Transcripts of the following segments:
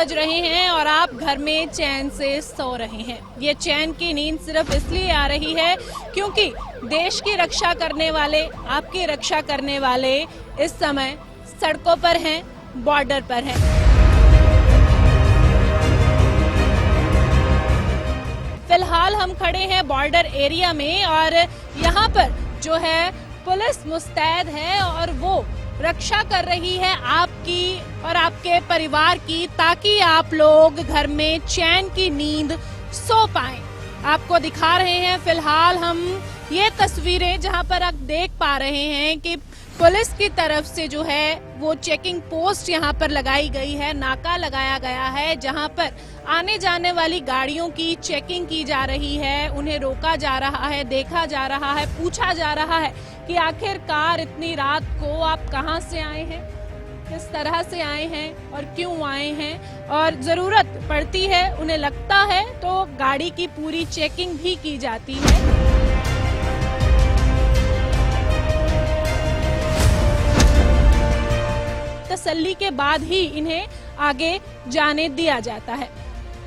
बज रहे हैं और आप घर में चैन से सो रहे हैं। ये चैन की नींद सिर्फ इसलिए आ रही है क्योंकि देश की रक्षा करने वाले, आपकी रक्षा करने वाले इस समय सड़कों पर हैं, बॉर्डर पर हैं। फिलहाल हम खड़े हैं बॉर्डर एरिया में और यहाँ पर जो है पुलिस मुस्तैद है और वो रक्षा कर रही है आपकी और आपके परिवार की, ताकि आप लोग घर में चैन की नींद सो पाएं। आपको दिखा रहे हैं फिलहाल हम ये तस्वीरें जहां पर आप देख पा रहे हैं कि पुलिस की तरफ से जो है वो चेकिंग पोस्ट यहाँ पर लगाई गई है, नाका लगाया गया है, जहां पर आने जाने वाली गाड़ियों की चेकिंग की जा रही है, उन्हें रोका जा रहा है, देखा जा रहा है, पूछा जा रहा है कि आखिरकार इतनी रात को आप कहां से आए हैं, किस तरह से आए हैं और क्यों आए हैं, और जरूरत पड़ती है, उन्हें लगता है तो गाड़ी की पूरी चेकिंग भी की जाती है। तसल्ली के बाद ही इन्हें आगे जाने दिया जाता है।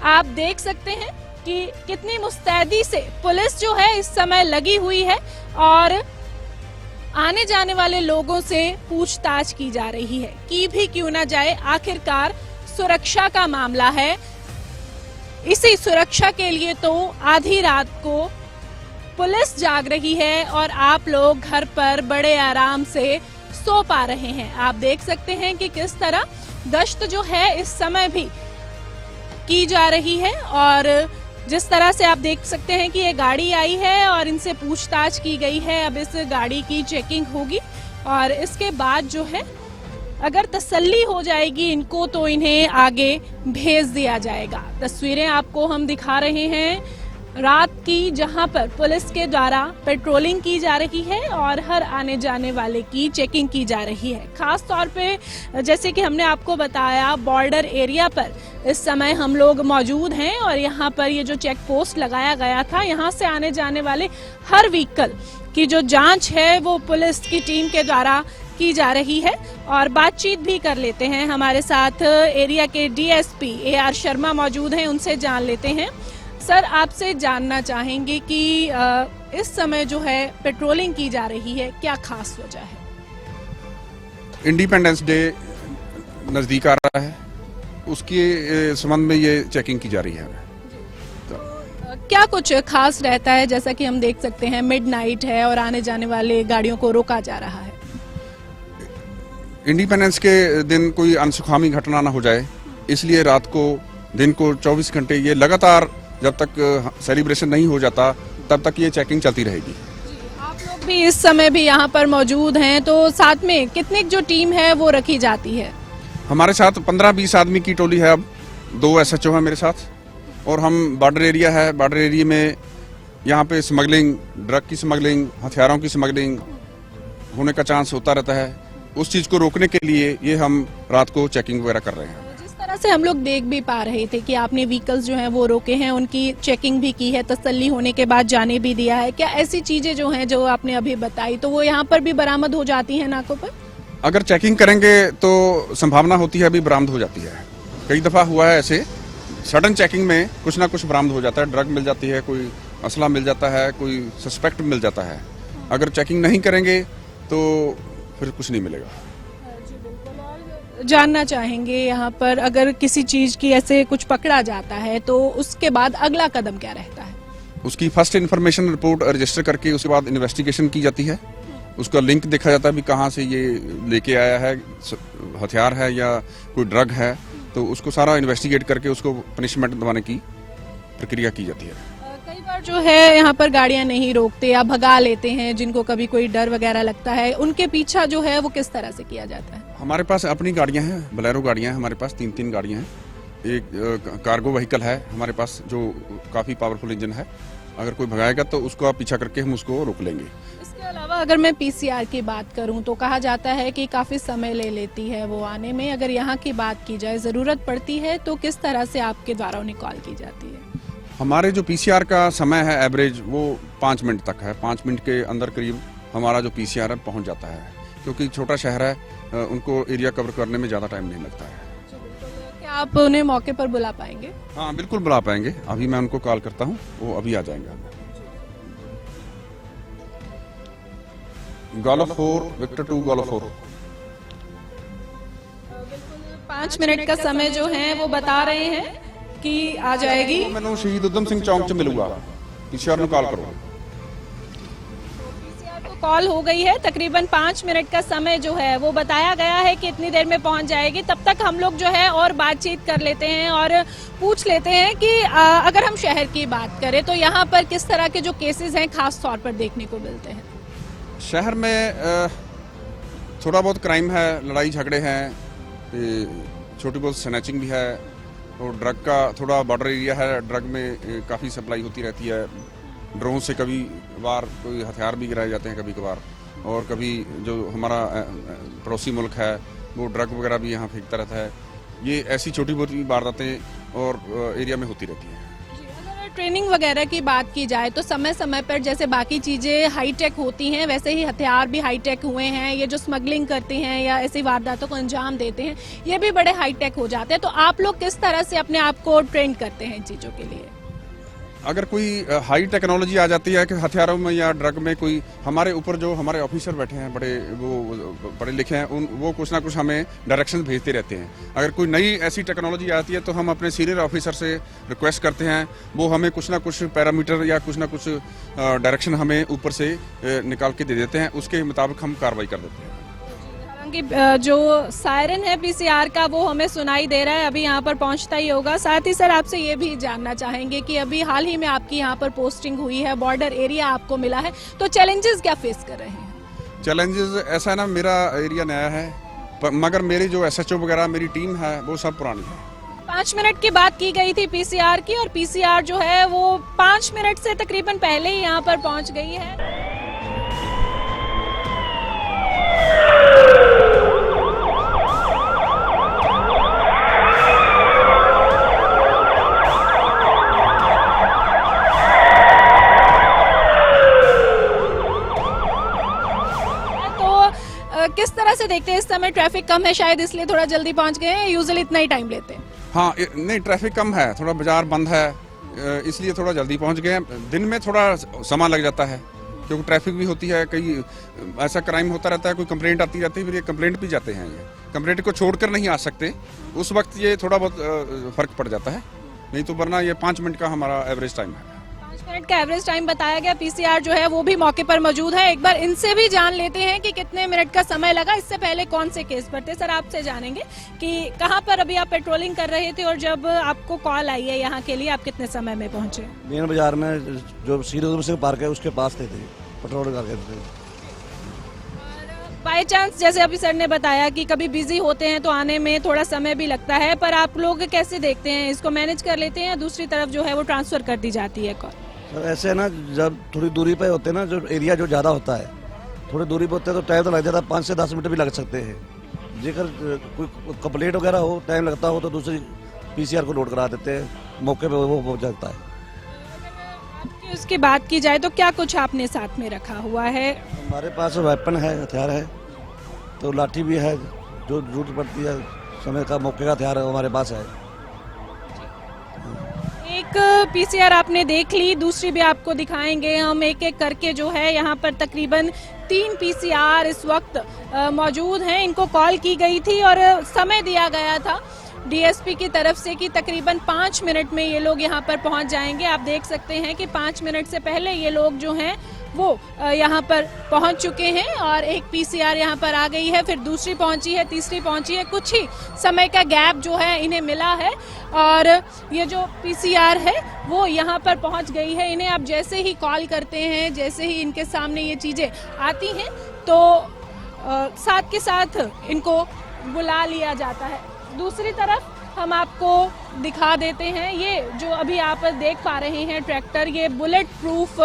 आप देख सकते हैं कि कितनी मुस्तैदी से पुलिस जो है इस समय लगी हुई है और आने जाने वाले लोगों से पूछताछ की जा रही है। की भी क्यों ना जाए, आखिरकार सुरक्षा का मामला है। इसी सुरक्षा के लिए तो आधी रात को पुलिस जाग रही है और आप लोग घर पर बड़े आराम से सो पा रहे हैं। आप देख सकते हैं कि किस तरह गश्त जो है इस समय भी की जा रही है और जिस तरह से आप देख सकते हैं कि ये गाड़ी आई है और इनसे पूछताछ की गई है। अब इस गाड़ी की चेकिंग होगी और इसके बाद जो है अगर तसल्ली हो जाएगी इनको तो इन्हें आगे भेज दिया जाएगा। तस्वीरें आपको हम दिखा रहे हैं रात की, जहां पर पुलिस के द्वारा पेट्रोलिंग की जा रही है और हर आने जाने वाले की चेकिंग की जा रही है। खास तौर पे जैसे कि हमने आपको बताया बॉर्डर एरिया पर इस समय हम लोग मौजूद हैं और यहाँ पर ये जो चेक पोस्ट लगाया गया था, यहाँ से आने जाने वाले हर व्हीकल की जो जांच है वो पुलिस की टीम के द्वारा की जा रही है। और बातचीत भी कर लेते हैं, हमारे साथ एरिया के डीएसपी AR शर्मा मौजूद हैं, उनसे जान लेते हैं। सर, आपसे जानना चाहेंगे कि इस समय जो है पेट्रोलिंग की जा रही है, क्या खास वजह है? इंडिपेंडेंस डे नज़दीक आ रहा है, उसके संबंध में ये चेकिंग की जा रही है। क्या कुछ खास रहता है? जैसा कि हम देख सकते हैं मिडनाइट है और आने जाने वाले गाड़ियों को रोका जा रहा है। इंडिपेंडेंस के दिन कोई अनसुखामी घटना ना हो जाए, इसलिए रात को दिन को 24 घंटे ये लगातार जब तक सेलिब्रेशन नहीं हो जाता तब तक ये चेकिंग चलती रहेगी। आप लोग भी इस समय भी यहाँ पर मौजूद हैं, तो साथ में कितनी जो टीम है वो रखी जाती है? हमारे साथ 15-20 आदमी की टोली है। अब 2 SHO है मेरे साथ और हम बॉर्डर एरिया है। बॉर्डर एरिया में यहाँ पे स्मगलिंग, ड्रग की स्मगलिंग, हथियारों की स्मगलिंग होने का चांस होता रहता है। उस चीज़ को रोकने के लिए ये हम रात को चेकिंग वगैरह कर रहे हैं। से हम लोग देख भी पा रहे थे कि आपने व्हीकल्स जो हैं वो रोके हैं, उनकी चेकिंग भी की है, तसल्ली होने के बाद जाने भी दिया है। क्या ऐसी चीजें जो हैं जो आपने अभी बताई तो वो यहाँ पर भी बरामद हो जाती हैं नाकों पर? अगर चेकिंग करेंगे तो संभावना होती है अभी बरामद हो जाती है। कई दफा हुआ है ऐसे, सडन चेकिंग में कुछ ना कुछ बरामद हो जाता है। ड्रग मिल जाती है, कोई असला मिल जाता है, कोई सस्पेक्ट मिल जाता है। अगर चेकिंग नहीं करेंगे तो फिर कुछ नहीं मिलेगा। जानना चाहेंगे यहाँ पर अगर किसी चीज की ऐसे कुछ पकड़ा जाता है तो उसके बाद अगला कदम क्या रहता है? उसकी फर्स्ट इन्फॉर्मेशन रिपोर्ट रजिस्टर करके उसके बाद इन्वेस्टिगेशन की जाती है। उसका लिंक देखा जाता है भी कहाँ से ये लेके आया है, हथियार है या कोई ड्रग है, तो उसको सारा इन्वेस्टिगेट करके उसको पनिशमेंट दिलवाने की प्रक्रिया की जाती है। कई बार जो है यहाँ पर गाड़ियाँ नहीं रोकते या भगा लेते हैं, जिनको कभी कोई डर वगैरह लगता है, उनके पीछा जो है वो किस तरह से किया जाता है? हमारे पास अपनी गाड़ियाँ हैं, बोलेरो गाड़ियाँ हैं हमारे पास, 3 गाड़ियाँ हैं। एक कार्गो व्हीकल है हमारे पास जो काफ़ी पावरफुल इंजन है। अगर कोई भगाएगा तो उसको आप पीछा करके हम उसको रोक लेंगे। इसके अलावा अगर मैं PCR की बात करूं तो कहा जाता है कि काफ़ी समय ले लेती है वो आने में। अगर यहाँ की बात की जाए, ज़रूरत पड़ती है तो किस तरह से आपके द्वारा उन्हें कॉल की जाती है? हमारे जो PCR का समय है एवरेज वो 5 मिनट तक है। 5 मिनट के अंदर करीब हमारा जो PCR है पहुँच जाता है, क्योंकि छोटा शहर है, उनको एरिया कवर करने में ज़्यादा टाइम नहीं लगता है। क्या आप उन्हें मौके पर बुला पाएंगे? हाँ बिल्कुल बुला पाएंगे, अभी मैं उनको कॉल करता हूँ, वो अभी आ जाएंगे। Golf 4 Victor 2 golf 4। 5 मिनट का समय जो है वो बता रहे हैं कि आ जाएगी। मैंने शहीद उधम सिंह चौक च मिलूंगा, पीसीआर में कॉल करो। कॉल हो गई है, तकरीबन 5 मिनट का समय जो है वो बताया गया है कि इतनी देर में पहुंच जाएगी। तब तक हम लोग जो है और बातचीत कर लेते हैं और पूछ लेते हैं कि अगर हम शहर की बात करें तो यहाँ पर किस तरह के जो केसेस हैं खास तौर पर देखने को मिलते हैं। शहर में थोड़ा बहुत क्राइम है, लड़ाई झगड़े हैं, छोटी बहुत स्नैचिंग भी है, और ड्रग का थोड़ा बॉर्डर एरिया है, ड्रग में काफ़ी सप्लाई होती रहती है। ड्रोन से कभी कभार कोई हथियार भी गिराए जाते हैं कभी कभार, और कभी जो हमारा पड़ोसी मुल्क है वो ड्रग वगैरह भी यहाँ फेंकता रहता है। ये ऐसी छोटी बहुत बारदातें और एरिया में होती रहती हैं। अगर ट्रेनिंग वगैरह की बात की जाए तो समय समय पर जैसे बाकी चीज़ें हाईटेक होती हैं वैसे ही हथियार भी हाईटेक हुए हैं। ये जो स्मगलिंग करते हैं या ऐसी वारदातों को अंजाम देते हैं ये भी बड़े हाईटेक हो जाते हैं। तो आप लोग किस तरह से अपने आप को ट्रेन करते हैं इन चीज़ों के लिए? अगर कोई हाई टेक्नोलॉजी आ जाती है कि हथियारों में या ड्रग में, कोई हमारे ऊपर जो हमारे ऑफिसर बैठे हैं बड़े, वो पढ़े लिखे हैं, वो कुछ ना कुछ हमें डायरेक्शन भेजते रहते हैं। अगर कोई नई ऐसी टेक्नोलॉजी आती है तो हम अपने सीनियर ऑफिसर से रिक्वेस्ट करते हैं, वो हमें कुछ ना कुछ पैरामीटर या कुछ ना कुछ डायरेक्शन हमें ऊपर से निकाल के दे देते हैं, उसके मुताबिक हम कार्रवाई कर देते हैं। कि जो सायरन है पीसीआर का वो हमें सुनाई दे रहा है, अभी यहाँ पर पहुँचता ही होगा। साथ ही सर आपसे ये भी जानना चाहेंगे कि अभी हाल ही में आपकी यहाँ पर पोस्टिंग हुई है, बॉर्डर एरिया आपको मिला है, तो चैलेंजेस क्या फेस कर रहे हैं? चैलेंजेस ऐसा है ना, मेरा एरिया नया है मगर मेरी जो SHO वगैरह मेरी टीम है वो सब पुरानी है। 5 मिनट की बात की गई थी पीसीआर की, और पीसीआर जो है वो 5 मिनट से तकरीबन पहले ही यहाँ पर पहुँच गई है। किस तरह से देखते हैं, इस समय ट्रैफिक कम है शायद इसलिए थोड़ा जल्दी पहुंच गए हैं, यूजुअली इतना ही टाइम लेते हैं? हाँ नहीं, ट्रैफिक कम है, थोड़ा बाजार बंद है इसलिए थोड़ा जल्दी पहुंच गए हैं। दिन में थोड़ा समय लग जाता है क्योंकि ट्रैफिक भी होती है, कई ऐसा क्राइम होता रहता है, कोई कंप्लेंट आती रहती है, फिर ये कंप्लेंट भी जाते हैं। ये कंप्लेंट को छोड़कर नहीं आ सकते, उस वक्त ये थोड़ा बहुत फर्क पड़ जाता है, नहीं तो वरना ये 5 मिनट का हमारा एवरेज टाइम है। 5 मिनट का एवरेज टाइम बताया गया। पीसीआर जो है वो भी मौके पर मौजूद है, एक बार इनसे भी जान लेते हैं कि कितने मिनट का समय लगा। इससे पहले कौन से केस पर थे सर, आपसे जानेंगे कि कहां पर अभी आप पेट्रोलिंग कर रहे थे और जब आपको कॉल आई है यहाँ के लिए आप कितने समय में पहुंचे? मेन बाजार में जो शहीद उधम सिंह पार्क है उसके पास थे, पेट्रोल करके थे। बाय चांस जैसे अभी सर ने बताया कि कभी बिजी होते हैं तो आने में थोड़ा समय भी लगता है, पर आप लोग कैसे देखते हैं, इसको मैनेज कर लेते हैं या दूसरी तरफ जो है वो ट्रांसफर कर दी जाती है कॉल? सर ऐसे है ना, जब थोड़ी दूरी पे होते हैं ना, जो एरिया जो ज़्यादा होता है, थोड़ी दूरी पे होते हैं तो टाइम तो लग जाता है, 5 से 10 मिनट भी लग सकते हैं। जेकर कोई कंप्लेंट वगैरह हो, टाइम लगता हो तो दूसरी पीसीआर को लोड करा देते हैं, मौके पे वो पहुंच जाता है। उसकी बात की जाए तो क्या कुछ आपने साथ में रखा हुआ है? हमारे पास वेपन है, हथियार है, तो लाठी भी है, जो जरूरत पड़ती है समय का मौके का हथियार हमारे पास है। एक पीसीआर आपने देख ली, दूसरी भी आपको दिखाएंगे हम एक एक करके। जो है यहाँ पर तकरीबन 3 पीसीआर इस वक्त मौजूद हैं। इनको कॉल की गई थी और समय दिया गया था डीएसपी की तरफ से कि तकरीबन 5 मिनट में ये लोग यहाँ पर पहुँच जाएंगे। आप देख सकते हैं कि 5 मिनट से पहले ये लोग जो हैं वो यहाँ पर पहुँच चुके हैं और एक पीसीआर यहाँ पर आ गई है, फिर दूसरी पहुँची है, तीसरी पहुँची है। कुछ ही समय का गैप जो है इन्हें मिला है और ये जो पीसीआर है वो यहाँ पर पहुँच गई है। इन्हें आप जैसे ही कॉल करते हैं, जैसे ही इनके सामने ये चीज़ें आती हैं तो साथ के साथ इनको बुला लिया जाता है। दूसरी तरफ हम आपको दिखा देते हैं, ये जो अभी आप देख पा रहे हैं ट्रैक्टर, ये बुलेट प्रूफ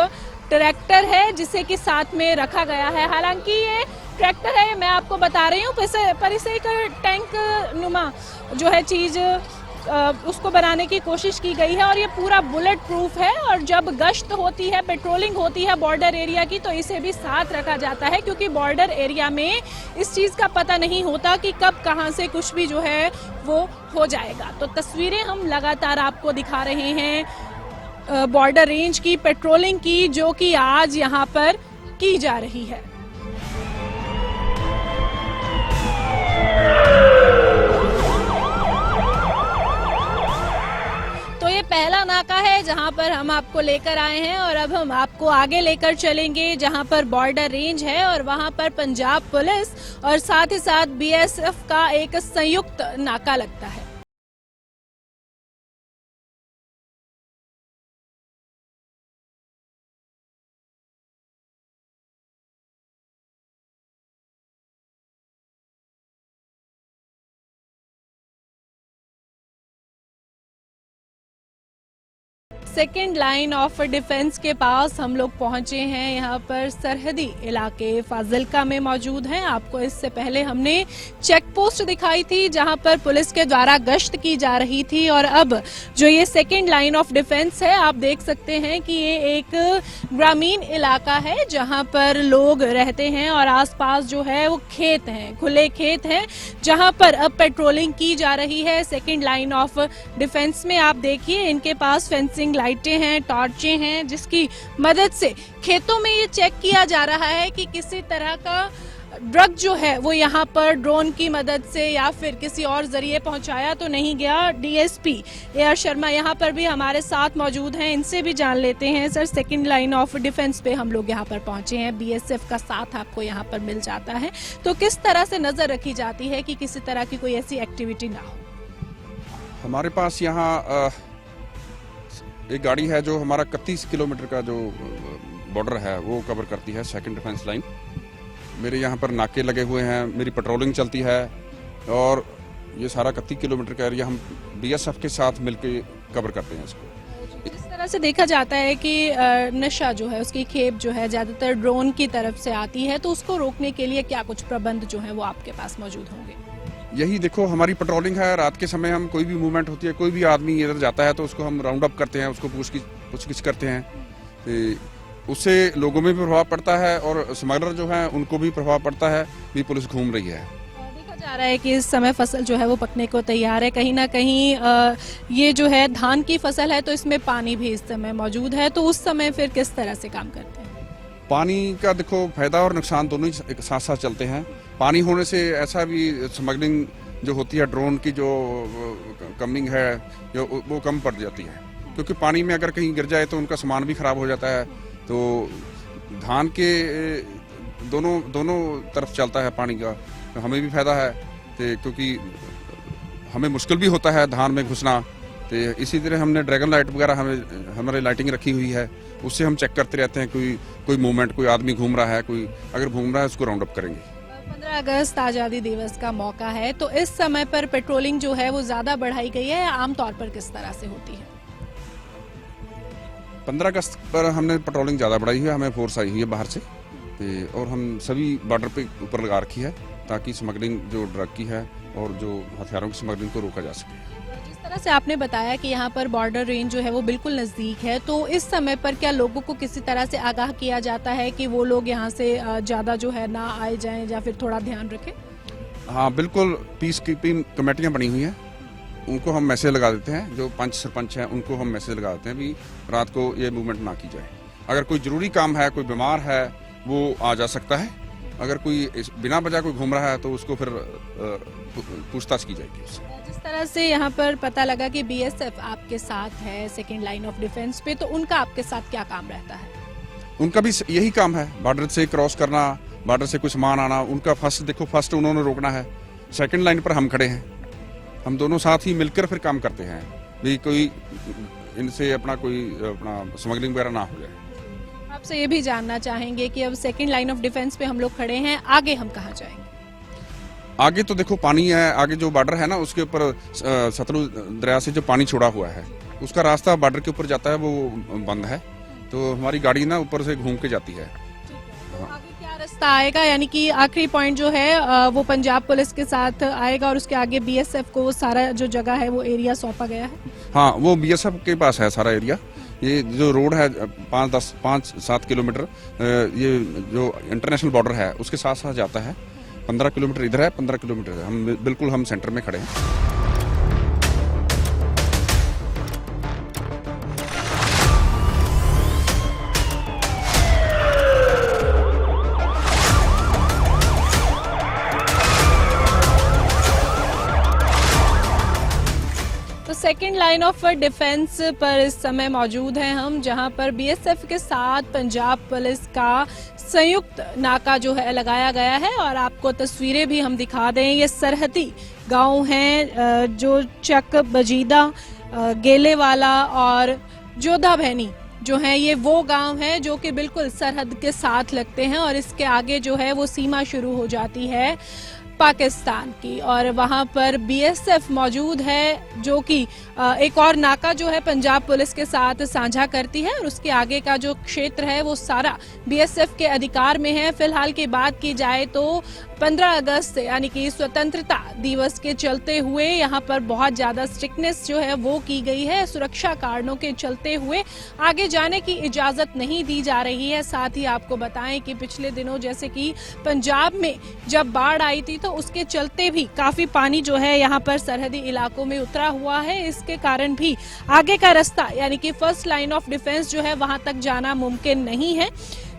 ट्रैक्टर है जिसे कि साथ में रखा गया है। हालांकि ये ट्रैक्टर है, मैं आपको बता रही हूँ, पर इसे एक टैंक नुमा जो है चीज़ उसको बनाने की कोशिश की गई है और ये पूरा बुलेट प्रूफ है। और जब गश्त होती है, पेट्रोलिंग होती है बॉर्डर एरिया की, तो इसे भी साथ रखा जाता है, क्योंकि बॉर्डर एरिया में इस चीज़ का पता नहीं होता कि कब कहाँ से कुछ भी जो है वो हो जाएगा। तो तस्वीरें हम लगातार आपको दिखा रहे हैं बॉर्डर रेंज की पेट्रोलिंग की, जो कि आज यहाँ पर की जा रही है। तो ये पहला नाका है जहां पर हम आपको लेकर आए हैं और अब हम आपको आगे लेकर चलेंगे जहां पर बॉर्डर रेंज है और वहां पर पंजाब पुलिस और साथ ही साथ बीएसएफ का एक संयुक्त नाका लगता है। सेकेंड लाइन ऑफ डिफेंस के पास हम लोग पहुंचे हैं। यहाँ पर सरहदी इलाके फाजिल्का में मौजूद हैं। आपको इससे पहले हमने चेक पोस्ट दिखाई थी जहां पर पुलिस के द्वारा गश्त की जा रही थी और अब जो ये सेकेंड लाइन ऑफ डिफेंस है, आप देख सकते हैं कि ये एक ग्रामीण इलाका है जहां पर लोग रहते हैं और आसपास जो है वो खेत हैं, खुले खेत हैं, जहां पर अब पेट्रोलिंग की जा रही है। सेकेंड लाइन ऑफ डिफेंस में आप देखिए इनके पास फेंसिंग लाइटें हैं, टॉर्चें हैं, जिसकी मदद से खेतों में ये चेक किया जा रहा है कि किसी तरह का ड्रग जो है वो यहाँ पर ड्रोन की मदद से या फिर किसी और जरिए पहुंचाया तो नहीं गया। डीएसपी एआर शर्मा यहाँ पर भी हमारे साथ मौजूद हैं, इनसे भी जान लेते हैं। Sir, second line of defence पे हम लोग यहाँ पर पहुंचे हैं, बीएसएफ का साथ आपको यहाँ पर मिल जाता है, तो किस तरह से नजर रखी जाती है कि किसी तरह की कोई ऐसी एक्टिविटी ना हो? हमारे पास यहाँ एक गाड़ी है जो हमारा 31 किलोमीटर का जो बॉर्डर है वो कवर करती है, सेकंड डिफेंस लाइन। मेरे यहाँ पर नाके लगे हुए हैं, मेरी पेट्रोलिंग चलती है और ये सारा 31 किलोमीटर का एरिया हम बीएसएफ के साथ मिलकर कवर करते हैं इसको। जिस तरह से देखा जाता है कि नशा जो है उसकी खेप जो है ज़्यादातर ड्रोन की तरफ से आती है, तो उसको रोकने के लिए क्या कुछ प्रबंध जो है वो आपके पास मौजूद होंगे? यही देखो, हमारी पेट्रोलिंग है। रात के समय हम कोई भी मूवमेंट होती है, कोई भी आदमी इधर जाता है तो उसको हम राउंड अप करते हैं, उसको पूछगिछ करते हैं। तो उससे लोगों में भी प्रभाव पड़ता है और स्मगलर जो है उनको भी प्रभाव पड़ता है कि पुलिस घूम रही है। देखा जा रहा है कि इस समय फसल जो है वो पकने को तैयार है। कहीं ना कहीं ये जो है धान की फसल है तो इसमें पानी भी इस समय मौजूद है, तो उस समय फिर किस तरह से काम करते हैं? पानी का देखो फायदा और नुकसान दोनों ही एक साथ साथ चलते हैं। पानी होने से ऐसा भी स्मगलिंग जो होती है, ड्रोन की जो कमिंग है जो वो कम पड़ जाती है, क्योंकि पानी में अगर कहीं गिर जाए तो उनका सामान भी खराब हो जाता है। तो धान के दोनों तरफ चलता है पानी का, तो हमें भी फायदा है, तो क्योंकि हमें मुश्किल भी होता है धान में घुसना। तो इसी तरह हमने ड्रैगन लाइट वगैरह हमारी लाइटिंग रखी हुई है, उससे हम चेक करते रहते हैं कोई मूवमेंट, कोई आदमी घूम रहा है, कोई अगर घूम रहा है उसको राउंड अप करेंगे। 15 अगस्त आज़ादी दिवस का मौका है, तो इस समय पर पेट्रोलिंग जो है वो ज़्यादा बढ़ाई गई है, आमतौर पर किस तरह से होती है? 15 अगस्त पर हमने पेट्रोलिंग ज़्यादा बढ़ाई हुई है, हमें फोर्स आई हुई है बाहर से, और हम सभी बॉर्डर पे ऊपर लगा रखी है ताकि स्मगलिंग जो ड्रग की है और जो हथियारों की स्मगलिंग को रोका जा सके। जिस तरह से आपने बताया कि यहाँ पर बॉर्डर रेंज जो है वो बिल्कुल नज़दीक है, तो इस समय पर क्या लोगों को किसी तरह से आगाह किया जाता है कि वो लोग यहाँ से ज़्यादा जो है ना आए जाएं या फिर थोड़ा ध्यान रखें? हाँ बिल्कुल, पीस कीपिंग कमेटियाँ बनी हुई हैं, उनको हम मैसेज लगा देते हैं। जो पंच सरपंच हैं उनको हम मैसेज लगा देते हैं भी रात को ये मूवमेंट ना की जाए। अगर कोई ज़रूरी काम है, कोई बीमार है, वो आ जा सकता है। अगर कोई बिना वजह कोई घूम रहा है तो उसको फिर पूछताछ की जाएगी उससे। जिस तरह से यहाँ पर पता लगा कि बीएसएफ आपके साथ है सेकेंड लाइन ऑफ डिफेंस पे, तो उनका आपके साथ क्या काम रहता है? उनका भी यही काम है, बॉर्डर से क्रॉस करना, बॉर्डर से कुछ सामान आना। उनका फर्स्ट उन्होंने रोकना है, सेकंड लाइन पर हम खड़े हैं, हम दोनों साथ ही मिलकर फिर काम करते हैं भी कोई इनसे अपना स्मगलिंग वगैरह ना हो जाए। आपसे ये भी जानना चाहेंगे कि अब सेकेंड लाइन ऑफ डिफेंस पे हम लोग खड़े हैं, आगे हम कहाँ जाएंगे? आगे तो देखो पानी है, आगे जो बॉर्डर है ना उसके ऊपर सतलुज दरिया से जो पानी छोड़ा हुआ है उसका रास्ता बॉर्डर के ऊपर जाता है, वो बंद है, तो हमारी गाड़ी ना ऊपर से घूम के जाती है। तो आगे क्या रास्ता रास्ता आएगा, यानी कि आखिरी पॉइंट जो है वो पंजाब पुलिस के साथ आएगा और उसके आगे बीएसएफ को सारा जो जगह है वो एरिया सौंपा गया है? हाँ, वो बीएसएफ के पास है सारा एरिया। ये जो रोड है 5-7 किलोमीटर, ये जो इंटरनेशनल बॉर्डर है उसके साथ साथ जाता है। 15 किलोमीटर इधर है, 15 किलोमीटर है। हम सेंटर में खड़े हैं। सेकेंड लाइन ऑफ डिफेंस पर इस समय मौजूद हैं हम, जहां पर बीएसएफ के साथ पंजाब पुलिस का संयुक्त नाका जो है लगाया गया है। और आपको तस्वीरें भी हम दिखा दें, ये सरहदी गांव हैं जो चक बजीदा, गेलेवाला और जोधा भैनी जो है, ये वो गांव है जो कि बिल्कुल सरहद के साथ लगते हैं और इसके आगे जो है वो सीमा शुरू हो जाती है पाकिस्तान की। और वहां पर बीएसएफ मौजूद है जो कि एक और नाका जो है पंजाब पुलिस के साथ साझा करती है और उसके आगे का जो क्षेत्र है वो सारा बीएसएफ के अधिकार में है। फिलहाल की बात की जाए तो 15 अगस्त यानी कि स्वतंत्रता दिवस के चलते हुए यहाँ पर बहुत ज्यादा स्ट्रिक्टनेस जो है वो की गई है। सुरक्षा कारणों के चलते हुए आगे जाने की इजाजत नहीं दी जा रही है। साथ ही आपको बताएं कि पिछले दिनों जैसे कि पंजाब में जब बाढ़ आई थी तो उसके चलते भी काफी पानी जो है यहाँ पर सरहदी इलाकों में उतरा हुआ है। इसके कारण भी आगे का रास्ता यानी कि फर्स्ट लाइन ऑफ डिफेंस जो है वहां तक जाना मुमकिन नहीं है।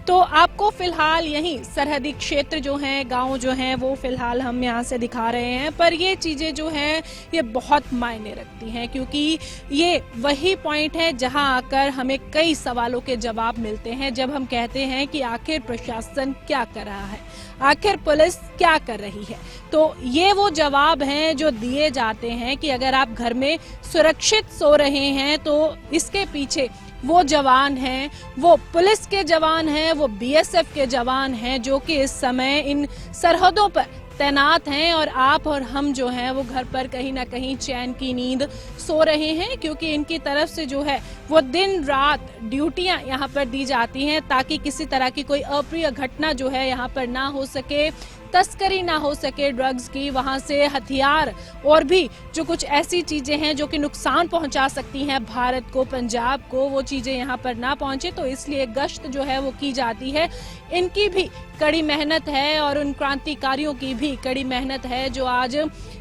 तो आपको फिलहाल यही सरहदी क्षेत्र जो हैं, गांव जो हैं, वो फिलहाल हम यहाँ से दिखा रहे हैं। पर ये चीजें जो हैं ये बहुत मायने रखती हैं, क्योंकि ये वही पॉइंट है जहां आकर हमें कई सवालों के जवाब मिलते हैं जब हम कहते हैं कि आखिर प्रशासन क्या कर रहा है, आखिर पुलिस क्या कर रही है। तो ये वो जवाब हैं जो दिए जाते हैं कि अगर आप घर में सुरक्षित सो रहे हैं तो इसके पीछे वो जवान हैं, वो पुलिस के जवान हैं, वो बीएसएफ के जवान हैं जो कि इस समय इन सरहदों पर तैनात हैं। और आप और हम जो हैं वो घर पर कहीं ना कहीं चैन की नींद सो रहे हैं, क्योंकि इनकी तरफ से जो है वो दिन रात ड्यूटियां यहाँ पर दी जाती हैं ताकि किसी तरह की कोई अप्रिय घटना जो है यहाँ पर ना हो सके, तस्करी ना हो सके ड्रग्स की, वहां से हथियार और भी जो कुछ ऐसी चीजें हैं जो कि नुकसान पहुंचा सकती हैं भारत को, पंजाब को, वो चीजें यहाँ पर ना पहुंचे। तो इसलिए गश्त जो है वो की जाती है। इनकी भी कड़ी मेहनत है और उन क्रांतिकारियों की भी कड़ी मेहनत है जो आज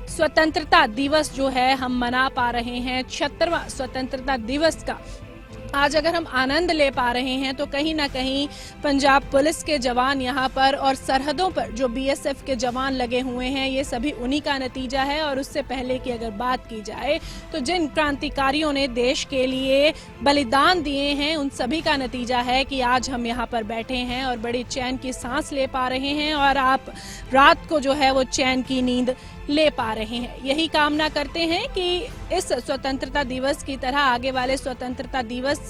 स्वतंत्रता दिवस जो है हम मना पा रहे हैं। 76वां स्वतंत्रता दिवस का आज अगर हम आनंद ले पा रहे हैं तो कहीं ना कहीं पंजाब पुलिस के जवान यहाँ पर और सरहदों पर जो बीएसएफ के जवान लगे हुए हैं ये सभी उन्हीं का नतीजा है। और उससे पहले की अगर बात की जाए तो जिन क्रांतिकारियों ने देश के लिए बलिदान दिए हैं उन सभी का नतीजा है कि आज हम यहाँ पर बैठे हैं और बड़ी चैन की सांस ले पा रहे हैं और आप रात को जो है वो चैन की नींद ले पा रहे हैं। यही कामना करते हैं कि इस स्वतंत्रता दिवस की तरह आगे वाले स्वतंत्रता दिवस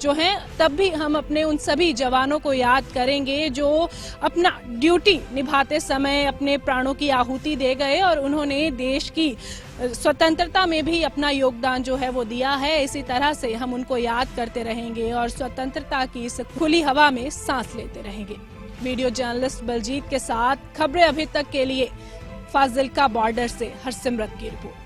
जो हैं तब भी हम अपने उन सभी जवानों को याद करेंगे जो अपना ड्यूटी निभाते समय अपने प्राणों की आहुति दे गए और उन्होंने देश की स्वतंत्रता में भी अपना योगदान जो है वो दिया है। इसी तरह से हम उनको याद करते रहेंगे और स्वतंत्रता की इस खुली हवा में सांस लेते रहेंगे। वीडियो जर्नलिस्ट बलजीत के साथ खबरें अभी तक के लिए फाजिल्का बॉर्डर से हरसिमरत की रिपोर्ट।